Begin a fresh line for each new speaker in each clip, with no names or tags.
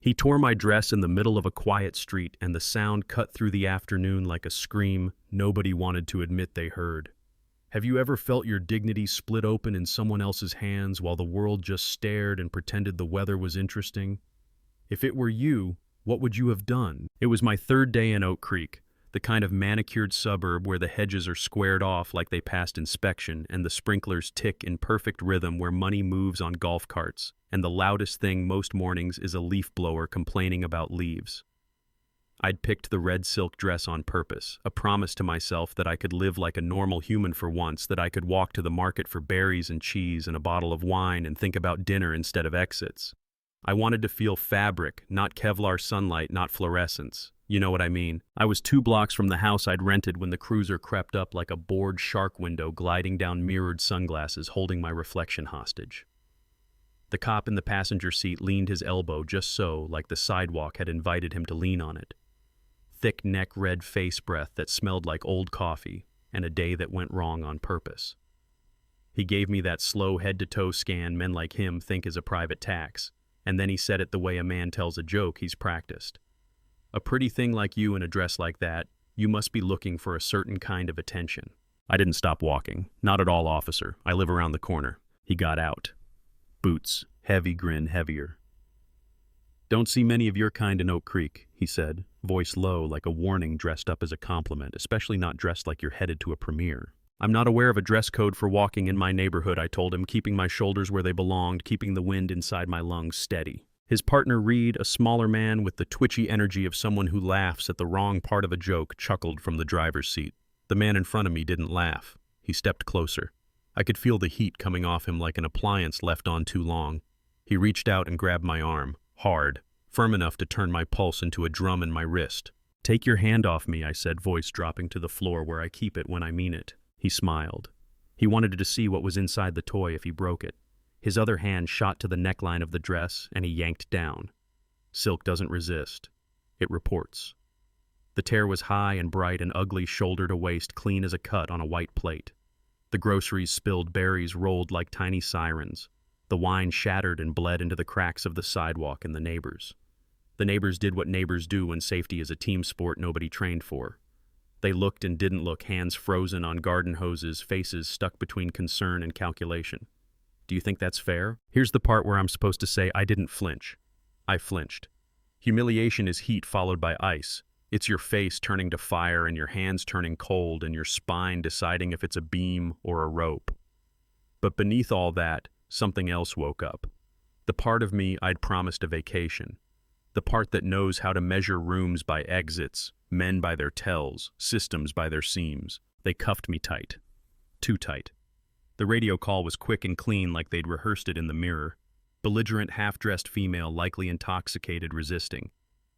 He tore my dress in the middle of a quiet street, and the sound cut through the afternoon like a scream nobody wanted to admit they heard. Have you ever felt your dignity split open in someone else's hands while the world just stared and pretended the weather was interesting? If it were you, what would you have done? It was my third day in Oak Creek, the kind of manicured suburb where the hedges are squared off like they passed inspection and the sprinklers tick in perfect rhythm, where money moves on golf carts, and the loudest thing most mornings is a leaf blower complaining about leaves. I'd picked the red silk dress on purpose, a promise to myself that I could live like a normal human for once, that I could walk to the market for berries and cheese and a bottle of wine and think about dinner instead of exits. I wanted to feel fabric, not Kevlar sunlight, not fluorescence. You know what I mean. I was 2 blocks from the house I'd rented when the cruiser crept up like a bored shark window, gliding down mirrored sunglasses, holding my reflection hostage. The cop in the passenger seat leaned his elbow just so, like the sidewalk had invited him to lean on it. Thick neck red face breath that smelled like old coffee and a day that went wrong on purpose. He gave me that slow head-to-toe scan men like him think is a private tax, and then he said it the way a man tells a joke he's practiced. A pretty thing like you in a dress like that, you must be looking for a certain kind of attention. I didn't stop walking. Not at all, officer. I live around the corner. He got out. Boots, heavy grin heavier. Don't see many of your kind in Oak Creek, he said, voice low like a warning dressed up as a compliment, especially not dressed like you're headed to a premiere. I'm not aware of a dress code for walking in my neighborhood, I told him, keeping my shoulders where they belonged, keeping the wind inside my lungs steady. His partner Reed, a smaller man with the twitchy energy of someone who laughs at the wrong part of a joke, chuckled from the driver's seat. The man in front of me didn't laugh. He stepped closer. I could feel the heat coming off him like an appliance left on too long. He reached out and grabbed my arm, hard, firm enough to turn my pulse into a drum in my wrist. Take your hand off me, I said, voice dropping to the floor where I keep it when I mean it. He smiled. He wanted to see what was inside the toy if he broke it. His other hand shot to the neckline of the dress, and he yanked down. Silk doesn't resist. It reports. The tear was high and bright and ugly, shoulder to waist, clean as a cut on a white plate. The groceries spilled, berries rolled like tiny sirens. The wine shattered and bled into the cracks of the sidewalk and the neighbors. The neighbors did what neighbors do when safety is a team sport nobody trained for. They looked and didn't look, hands frozen on garden hoses, faces stuck between concern and calculation. Do you think that's fair? Here's the part where I'm supposed to say I didn't flinch. I flinched. Humiliation is heat followed by ice. It's your face turning to fire and your hands turning cold and your spine deciding if it's a beam or a rope. But beneath all that, something else woke up. The part of me I'd promised a vacation. The part that knows how to measure rooms by exits, men by their tells, systems by their seams. They cuffed me tight. Too tight. The radio call was quick and clean, like they'd rehearsed it in the mirror. Belligerent, half-dressed female, likely intoxicated, resisting.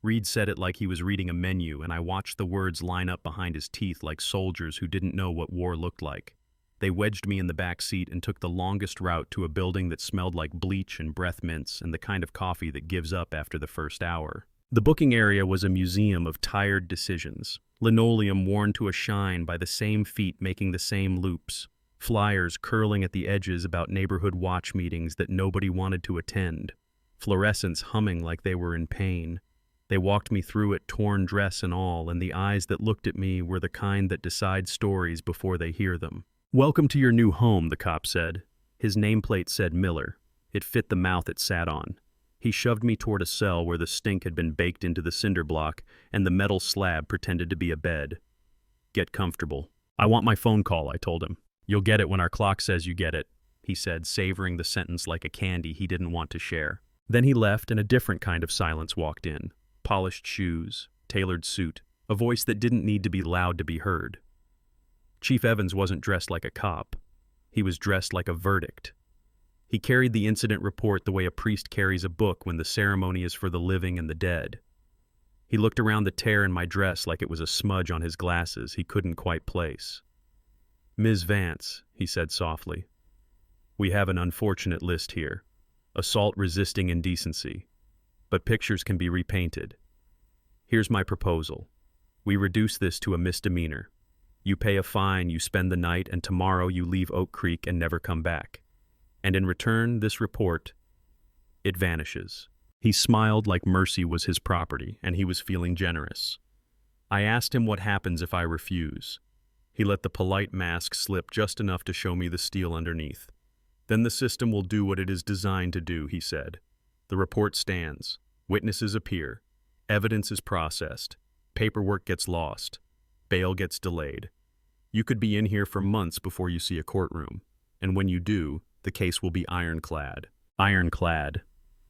Reed said it like he was reading a menu, and I watched the words line up behind his teeth like soldiers who didn't know what war looked like. They wedged me in the back seat and took the longest route to a building that smelled like bleach and breath mints and the kind of coffee that gives up after the first hour. The booking area was a museum of tired decisions. Linoleum worn to a shine by the same feet making the same loops. Flyers curling at the edges about neighborhood watch meetings that nobody wanted to attend. Fluorescents humming like they were in pain. They walked me through it, torn dress and all, and the eyes that looked at me were the kind that decide stories before they hear them. Welcome to your new home, the cop said. His nameplate said Miller. It fit the mouth it sat on. He shoved me toward a cell where the stink had been baked into the cinder block and the metal slab pretended to be a bed. Get comfortable. I want my phone call, I told him. You'll get it when our clock says you get it, he said, savoring the sentence like a candy he didn't want to share. Then he left and a different kind of silence walked in. Polished shoes, tailored suit, a voice that didn't need to be loud to be heard. Chief Evans wasn't dressed like a cop. He was dressed like a verdict. He carried the incident report the way a priest carries a book when the ceremony is for the living and the dead. He looked around the tear in my dress like it was a smudge on his glasses he couldn't quite place. Ms. Vance, he said softly, we have an unfortunate list here. Assault resisting indecency. But pictures can be repainted. Here's my proposal. We reduce this to a misdemeanor. You pay a fine, you spend the night, and tomorrow you leave Oak Creek and never come back. And in return, this report, it vanishes. He smiled like mercy was his property, and he was feeling generous. I asked him what happens if I refuse. He let the polite mask slip just enough to show me the steel underneath. Then the system will do what it is designed to do, he said. The report stands. Witnesses appear. Evidence is processed. Paperwork gets lost. Bail gets delayed. You could be in here for months before you see a courtroom. And when you do, the case will be ironclad. Ironclad.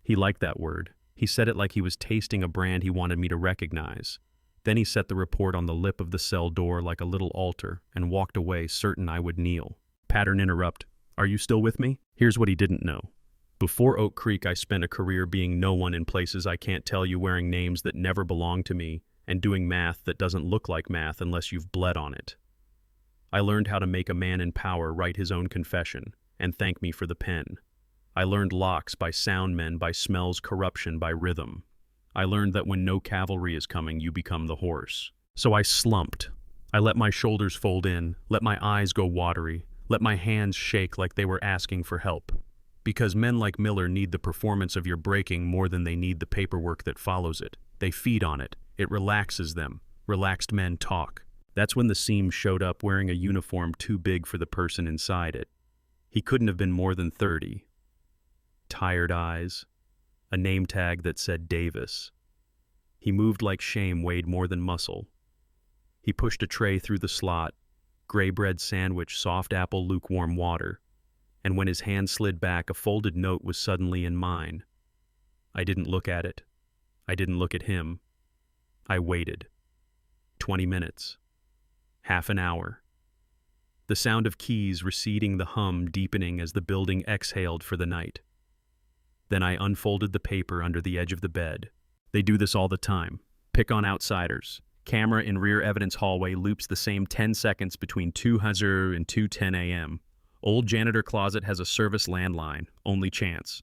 He liked that word. He said it like he was tasting a brand he wanted me to recognize. Then he set the report on the lip of the cell door like a little altar and walked away, certain I would kneel. Pattern interrupt. Are you still with me? Here's what he didn't know. Before Oak Creek, I spent a career being no one in places I can't tell you, wearing names that never belonged to me, and doing math that doesn't look like math unless you've bled on it. I learned how to make a man in power write his own confession and thank me for the pen. I learned locks by sound men, by smells, corruption, by rhythm. I learned that when no cavalry is coming, you become the horse. So I slumped. I let my shoulders fold in, let my eyes go watery, let my hands shake like they were asking for help. Because men like Miller need the performance of your breaking more than they need the paperwork that follows it. They feed on it. It relaxes them. Relaxed men talk. That's when the seam showed up, wearing a uniform too big for the person inside it. He couldn't have been more than 30. Tired eyes. A name tag that said Davis. He moved like shame weighed more than muscle. He pushed a tray through the slot, gray bread sandwich, soft apple, lukewarm water. And when his hand slid back, a folded note was suddenly in mine. I didn't look at it. I didn't look at him. I waited. 20 minutes. Half an hour. The sound of keys receding, the hum deepening as the building exhaled for the night. Then I unfolded the paper under the edge of the bed. They do this all the time. Pick on outsiders. Camera in rear evidence hallway loops the same 10 seconds between 2:00 and 2:10 a.m. Old janitor closet has a service landline. Only chance.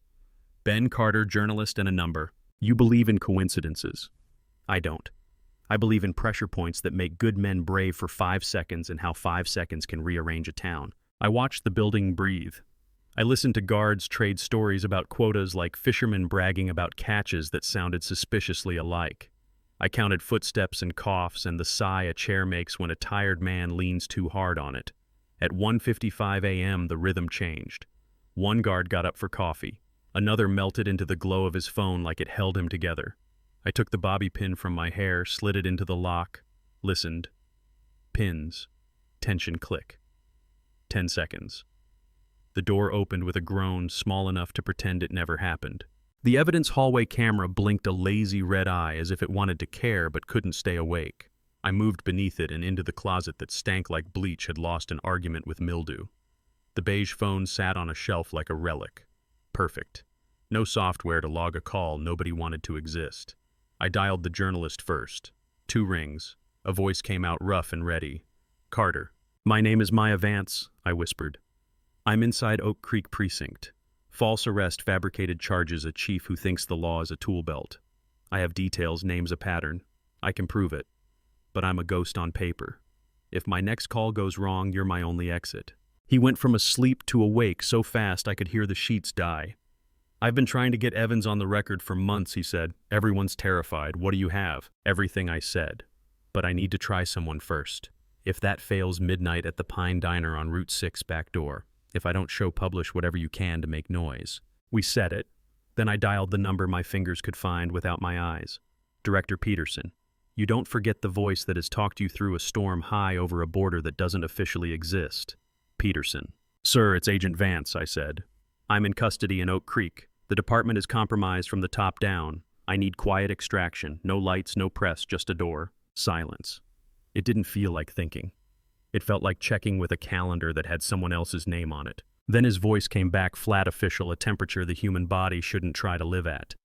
Ben Carter, journalist, and a number. You believe in coincidences. I don't. I believe in pressure points that make good men brave for 5 seconds and how 5 seconds can rearrange a town. I watched the building breathe. I listened to guards trade stories about quotas, like fishermen bragging about catches that sounded suspiciously alike. I counted footsteps and coughs and the sigh a chair makes when a tired man leans too hard on it. At 1:55 a.m., the rhythm changed. One guard got up for coffee. Another melted into the glow of his phone like it held him together. I took the bobby pin from my hair, slid it into the lock, listened. Pins. Tension click. 10 seconds. The door opened with a groan small enough to pretend it never happened. The evidence hallway camera blinked a lazy red eye as if it wanted to care but couldn't stay awake. I moved beneath it and into the closet that stank like bleach had lost an argument with mildew. The beige phone sat on a shelf like a relic. Perfect. No software to log a call, nobody wanted to exist. I dialed the journalist first. 2 rings. A voice came out rough and ready. Carter. My name is Maya Vance, I whispered. I'm inside Oak Creek Precinct. False arrest, fabricated charges, a chief who thinks the law is a tool belt. I have details, names, a pattern. I can prove it. But I'm a ghost on paper. If my next call goes wrong, you're my only exit. He went from asleep to awake so fast I could hear the sheets die. I've been trying to get Evans on the record for months, he said. Everyone's terrified. What do you have? Everything, I said. But I need to try someone first. If that fails, midnight at the Pine Diner on Route 6 back door. If I don't show, publish whatever you can to make noise. We said it. Then I dialed the number my fingers could find without my eyes. Director Peterson. You don't forget the voice that has talked you through a storm high over a border that doesn't officially exist. Peterson. Sir, it's Agent Vance, I said. I'm in custody in Oak Creek. The department is compromised from the top down. I need quiet extraction. No lights, no press, just a door. Silence. It didn't feel like thinking. It felt like checking with a calendar that had someone else's name on it. Then his voice came back flat, official, a temperature the human body shouldn't try to live at.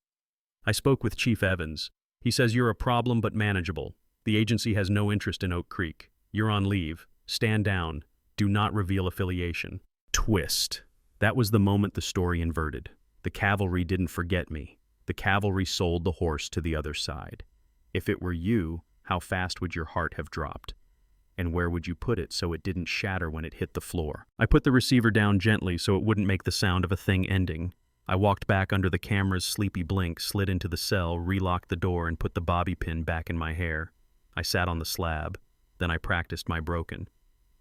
I spoke with Chief Evans. He says you're a problem but manageable. The agency has no interest in Oak Creek. You're on leave. Stand down. Do not reveal affiliation. Twist. That was the moment the story inverted. The cavalry didn't forget me. The cavalry sold the horse to the other side. If it were you, how fast would your heart have dropped? And where would you put it so it didn't shatter when it hit the floor? I put the receiver down gently so it wouldn't make the sound of a thing ending. I walked back under the camera's sleepy blink, slid into the cell, relocked the door, and put the bobby pin back in my hair. I sat on the slab. Then I practiced my broken.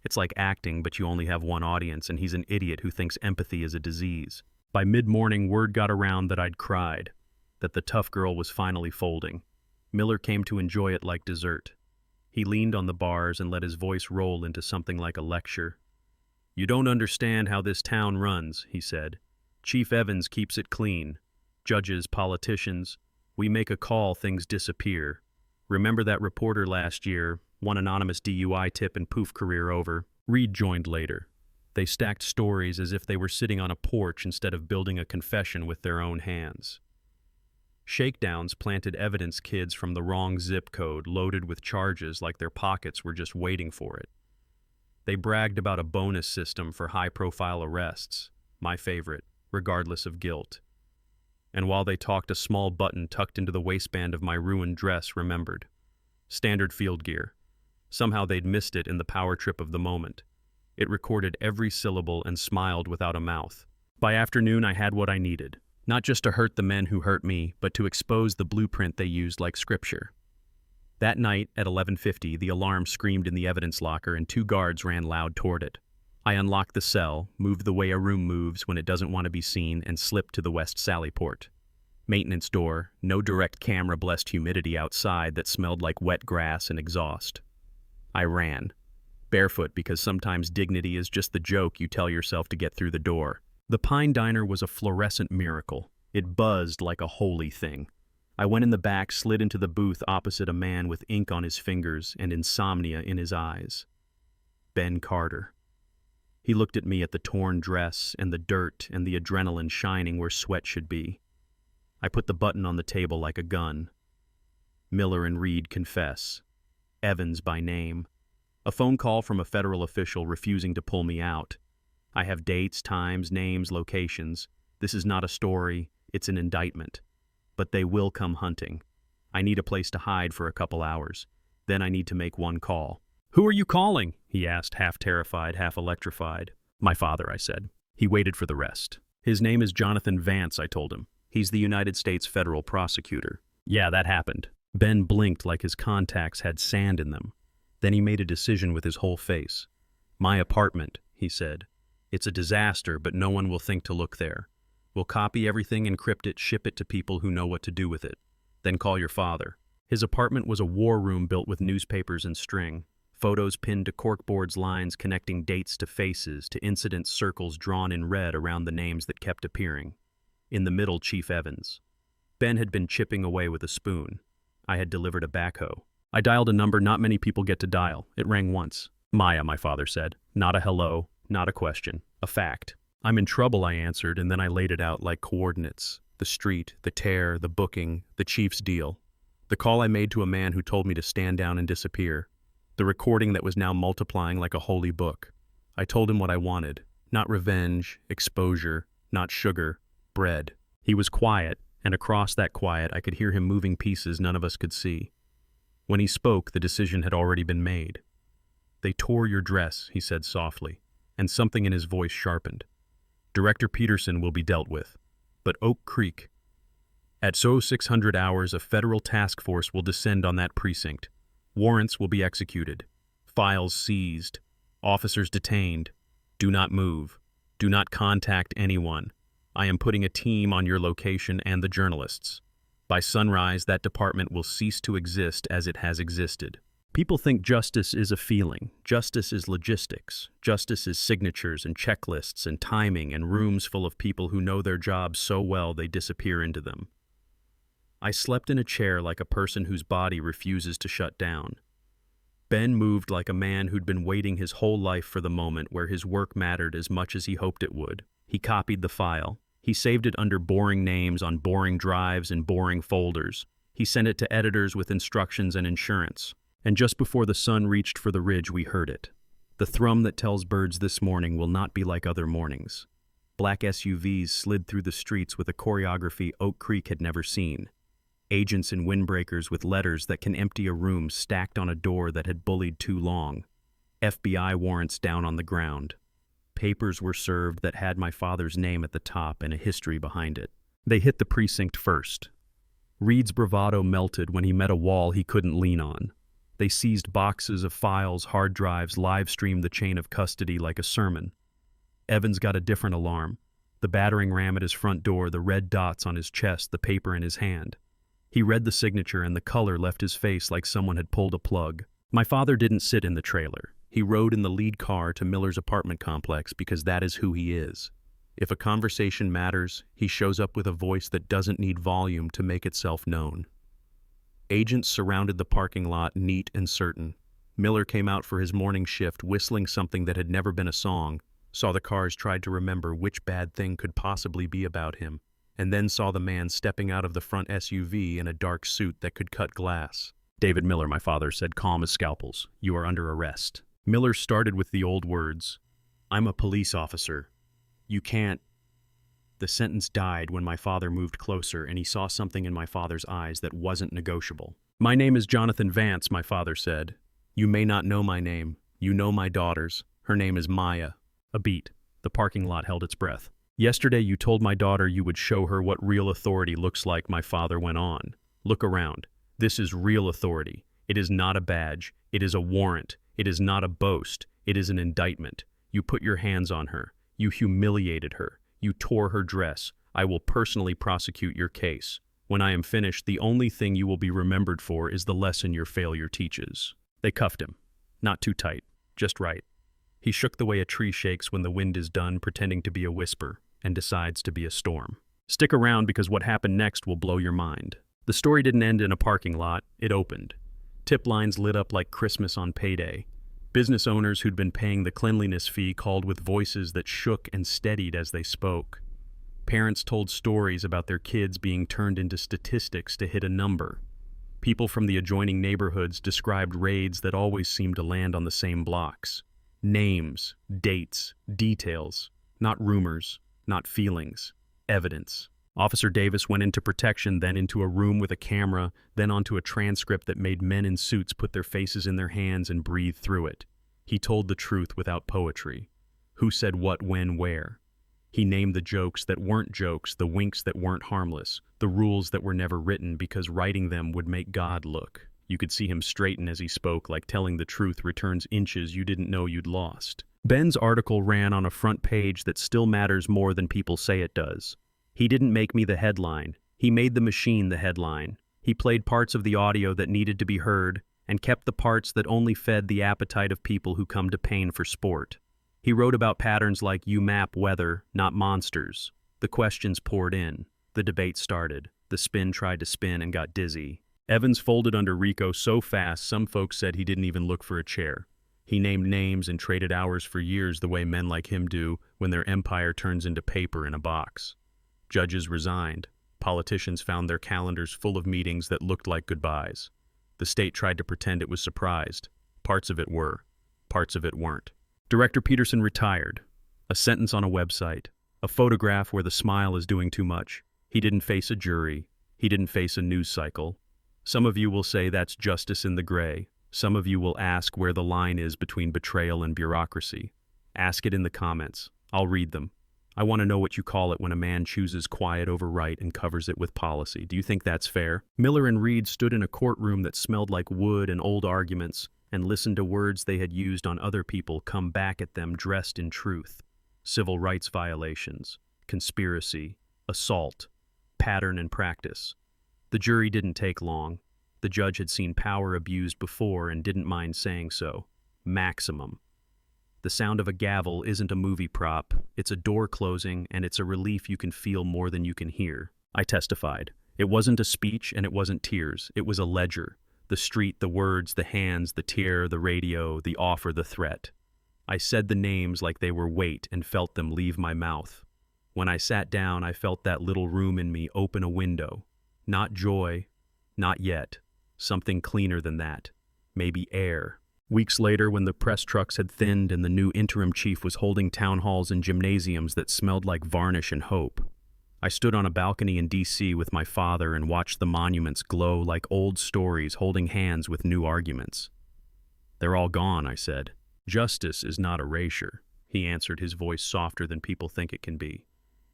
It's like acting, but you only have one audience, and he's an idiot who thinks empathy is a disease. By mid-morning, word got around that I'd cried, that the tough girl was finally folding. Miller came to enjoy it like dessert. He leaned on the bars and let his voice roll into something like a lecture. "You don't understand how this town runs," he said. "Chief Evans keeps it clean. Judges, politicians, we make a call, things disappear. Remember that reporter last year, one anonymous DUI tip and poof, career over." Reed joined later. They stacked stories as if they were sitting on a porch instead of building a confession with their own hands. Shakedowns planted evidence kids from the wrong zip code loaded with charges like their pockets were just waiting for it. They bragged about a bonus system for high-profile arrests, my favorite, regardless of guilt. And while they talked, a small button tucked into the waistband of my ruined dress remembered. Standard field gear. Somehow they'd missed it in the power trip of the moment. It recorded every syllable and smiled without a mouth. By afternoon, I had what I needed. Not just to hurt the men who hurt me, but to expose the blueprint they used like scripture. That night, at 11:50, the alarm screamed in the evidence locker and 2 guards ran loud toward it. I unlocked the cell, moved the way a room moves when it doesn't want to be seen, and slipped to the West Sally port. Maintenance door, no direct camera, blessed humidity outside that smelled like wet grass and exhaust. I ran. Barefoot, because sometimes dignity is just the joke you tell yourself to get through the door. The Pine Diner was a fluorescent miracle. It buzzed like a holy thing. I went in the back, slid into the booth opposite a man with ink on his fingers and insomnia in his eyes. Ben Carter. He looked at me at the torn dress and the dirt and the adrenaline shining where sweat should be. I put the button on the table like a gun. Miller and Reed confess. Evans by name. A phone call from a federal official refusing to pull me out. I have dates, times, names, locations. This is not a story, it's an indictment. But they will come hunting. I need a place to hide for a couple hours. Then I need to make one call. "Who are you calling?" he asked, half terrified, half electrified. "My father," I said. He waited for the rest. "His name is Jonathan Vance," I told him. "He's the United States federal prosecutor." "Yeah, that happened." Ben blinked like his contacts had sand in them. Then he made a decision with his whole face. "My apartment," he said. "It's a disaster, but no one will think to look there. We'll copy everything, encrypt it, ship it to people who know what to do with it. Then call your father." His apartment was a war room built with newspapers and string. Photos pinned to corkboards, lines connecting dates to faces, to incident circles drawn in red around the names that kept appearing. In the middle, Chief Evans. Ben had been chipping away with a spoon. I had delivered a backhoe. I dialed a number not many people get to dial. It rang once. "Maya," my father said. Not a hello, not a question, a fact. "I'm in trouble," I answered, and then I laid it out like coordinates. The street, the tear, the booking, the chief's deal. The call I made to a man who told me to stand down and disappear. The recording that was now multiplying like a holy book. I told him what I wanted. Not revenge, exposure, not sugar, bread. He was quiet, and across that quiet I could hear him moving pieces none of us could see. When he spoke, the decision had already been made. "They tore your dress," he said softly, and something in his voice sharpened. "Director Peterson will be dealt with. But Oak Creek. At 0600 hours, a federal task force will descend on that precinct. Warrants will be executed. Files seized. Officers detained. Do not move. Do not contact anyone. I am putting a team on your location and the journalists. By sunrise, that department will cease to exist as it has existed." People think justice is a feeling. Justice is logistics. Justice is signatures and checklists and timing and rooms full of people who know their jobs so well they disappear into them. I slept in a chair like a person whose body refuses to shut down. Ben moved like a man who'd been waiting his whole life for the moment where his work mattered as much as he hoped it would. He copied the file. He saved it under boring names on boring drives and boring folders. He sent it to editors with instructions and insurance. And just before the sun reached for the ridge, we heard it. The thrum that tells birds this morning will not be like other mornings. Black SUVs slid through the streets with a choreography Oak Creek had never seen. Agents in windbreakers with letters that can empty a room stacked on a door that had bullied too long. FBI warrants down on the ground. Papers were served that had my father's name at the top and a history behind it. They hit the precinct first. Reed's bravado melted when he met a wall he couldn't lean on. They seized boxes of files, hard drives, live-streamed the chain of custody like a sermon. Evans got a different alarm. The battering ram at his front door, the red dots on his chest, the paper in his hand. He read the signature and the color left his face like someone had pulled a plug. My father didn't sit in the trailer. He rode in the lead car to Miller's apartment complex because that is who he is. If a conversation matters, he shows up with a voice that doesn't need volume to make itself known. Agents surrounded the parking lot, neat and certain. Miller came out for his morning shift, whistling something that had never been a song, saw the cars, tried to remember which bad thing could possibly be about him, and then saw the man stepping out of the front SUV in a dark suit that could cut glass. "David Miller," my father said, calm as scalpels. "You are under arrest." Miller started with the old words. "I'm a police officer. You can't..." The sentence died when my father moved closer and he saw something in my father's eyes that wasn't negotiable. "My name is Jonathan Vance," my father said. "You may not know my name. You know my daughter's. Her name is Maya." A beat. The parking lot held its breath. "Yesterday you told my daughter you would show her what real authority looks like," my father went on. "Look around. This is real authority. It is not a badge. It is a warrant. It is not a boast. It is an indictment. You put your hands on her. You humiliated her. You tore her dress. I will personally prosecute your case. When I am finished, the only thing you will be remembered for is the lesson your failure teaches." They cuffed him. Not too tight. Just right. He shook the way a tree shakes when the wind is done pretending to be a whisper and decides to be a storm. Stick around because what happened next will blow your mind. The story didn't end in a parking lot. It opened. Tip lines lit up like Christmas on payday. Business owners who'd been paying the cleanliness fee called with voices that shook and steadied as they spoke. Parents told stories about their kids being turned into statistics to hit a number. People from the adjoining neighborhoods described raids that always seemed to land on the same blocks. Names, dates, details, not rumors, not feelings, evidence. Officer Davis went into protection, then into a room with a camera, then onto a transcript that made men in suits put their faces in their hands and breathe through it. He told the truth without poetry. Who said what, when, where. He named the jokes that weren't jokes, the winks that weren't harmless, the rules that were never written because writing them would make God look. You could see him straighten as he spoke, like telling the truth returns inches you didn't know you'd lost. Ben's article ran on a front page that still matters more than people say it does. He didn't make me the headline. He made the machine the headline. He played parts of the audio that needed to be heard and kept the parts that only fed the appetite of people who come to pain for sport. He wrote about patterns like "you map weather, not monsters." The questions poured in. The debate started. The spin tried to spin and got dizzy. Evans folded under Rico so fast some folks said he didn't even look for a chair. He named names and traded hours for years the way men like him do when their empire turns into paper in a box. Judges resigned. Politicians found their calendars full of meetings that looked like goodbyes. The state tried to pretend it was surprised. Parts of it were. Parts of it weren't. Director Peterson retired. A sentence on a website. A photograph where the smile is doing too much. He didn't face a jury. He didn't face a news cycle. Some of you will say that's justice in the gray. Some of you will ask where the line is between betrayal and bureaucracy. Ask it in the comments. I'll read them. I want to know what you call it when a man chooses quiet over right and covers it with policy. Do you think that's fair? Miller and Reed stood in a courtroom that smelled like wood and old arguments and listened to words they had used on other people come back at them dressed in truth. Civil rights violations, conspiracy, assault, pattern and practice. The jury didn't take long. The judge had seen power abused before and didn't mind saying so. Maximum. The sound of a gavel isn't a movie prop. It's a door closing, and it's a relief you can feel more than you can hear. I testified. It wasn't a speech, and it wasn't tears. It was a ledger. The street, the words, the hands, the tear, the radio, the offer, the threat. I said the names like they were weight and felt them leave my mouth. When I sat down, I felt that little room in me open a window. Not joy, not yet. Something cleaner than that. Maybe air. Weeks later, when the press trucks had thinned and the new interim chief was holding town halls and gymnasiums that smelled like varnish and hope, I stood on a balcony in D.C. with my father and watched the monuments glow like old stories holding hands with new arguments. They're all gone, I said. Justice is not erasure. he answered, his voice softer than people think it can be.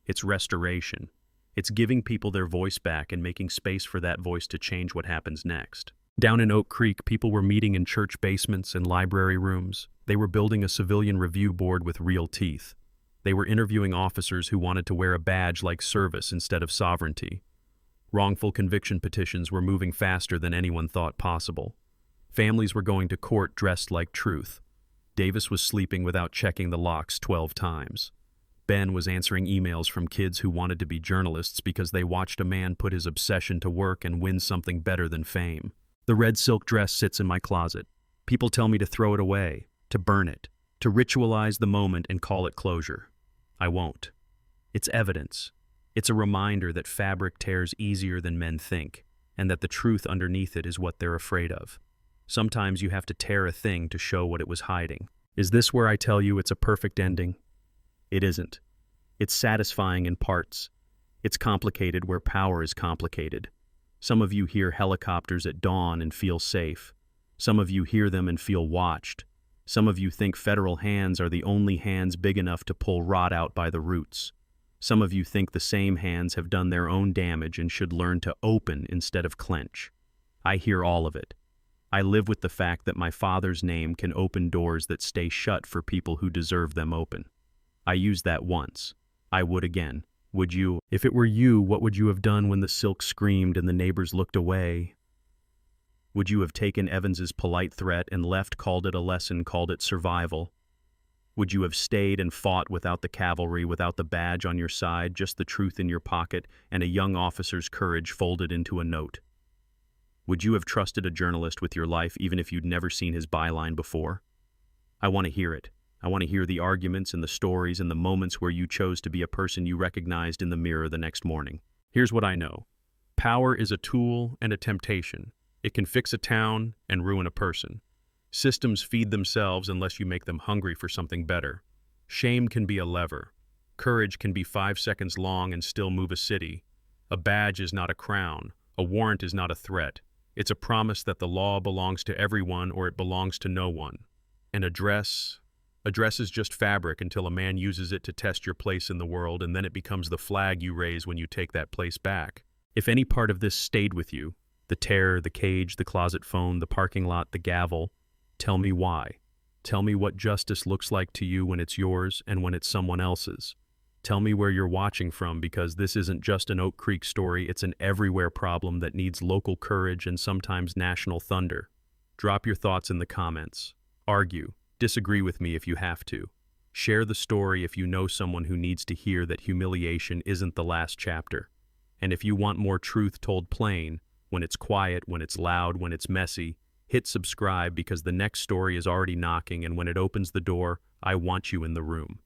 It's restoration. It's giving people their voice back and making space for that voice to change what happens next. Down in Oak Creek, people were meeting in church basements and library rooms. They were building a civilian review board with real teeth. They were interviewing officers who wanted to wear a badge like service instead of sovereignty. Wrongful conviction petitions were moving faster than anyone thought possible. Families were going to court dressed like truth. Davis was sleeping without checking the locks 12 times. Ben was answering emails from kids who wanted to be journalists because they watched a man put his obsession to work and win something better than fame. The red silk dress sits in my closet. People tell me to throw it away, to burn it, to ritualize the moment and call it closure. I won't. It's evidence. It's a reminder that fabric tears easier than men think, and that the truth underneath it is what they're afraid of. Sometimes you have to tear a thing to show what it was hiding. Is this where I tell you it's a perfect ending? It isn't. It's satisfying in parts. It's complicated where power is complicated. Some of you hear helicopters at dawn and feel safe. Some of you hear them and feel watched. Some of you think federal hands are the only hands big enough to pull rot out by the roots. Some of you think the same hands have done their own damage and should learn to open instead of clench. I hear all of it. I live with the fact that my father's name can open doors that stay shut for people who deserve them open. I used that once. I would again. Would you? If it were you, what would you have done when the silk screamed and the neighbors looked away? Would you have taken Evans's polite threat and left, called it a lesson, called it survival? Would you have stayed and fought without the cavalry, without the badge on your side, just the truth in your pocket and a young officer's courage folded into a note? Would you have trusted a journalist with your life even if you'd never seen his byline before? I want to hear it. I want to hear the arguments and the stories and the moments where you chose to be a person you recognized in the mirror the next morning. Here's what I know. Power is a tool and a temptation. It can fix a town and ruin a person. Systems feed themselves unless you make them hungry for something better. Shame can be a lever. Courage can be 5 seconds long and still move a city. A badge is not a crown. A warrant is not a threat. It's a promise that the law belongs to everyone or it belongs to no one. And a dress is just fabric until a man uses it to test your place in the world, and then it becomes the flag you raise when you take that place back. If any part of this stayed with you, the terror, the cage, the closet phone, the parking lot, the gavel, tell me why. Tell me what justice looks like to you when it's yours and when it's someone else's. Tell me where you're watching from, because this isn't just an Oak Creek story, it's an everywhere problem that needs local courage and sometimes national thunder. Drop your thoughts in the comments. Argue. Disagree with me if you have to. Share the story if you know someone who needs to hear that humiliation isn't the last chapter. And if you want more truth told plain, when it's quiet, when it's loud, when it's messy, hit subscribe, because the next story is already knocking, and when it opens the door, I want you in the room.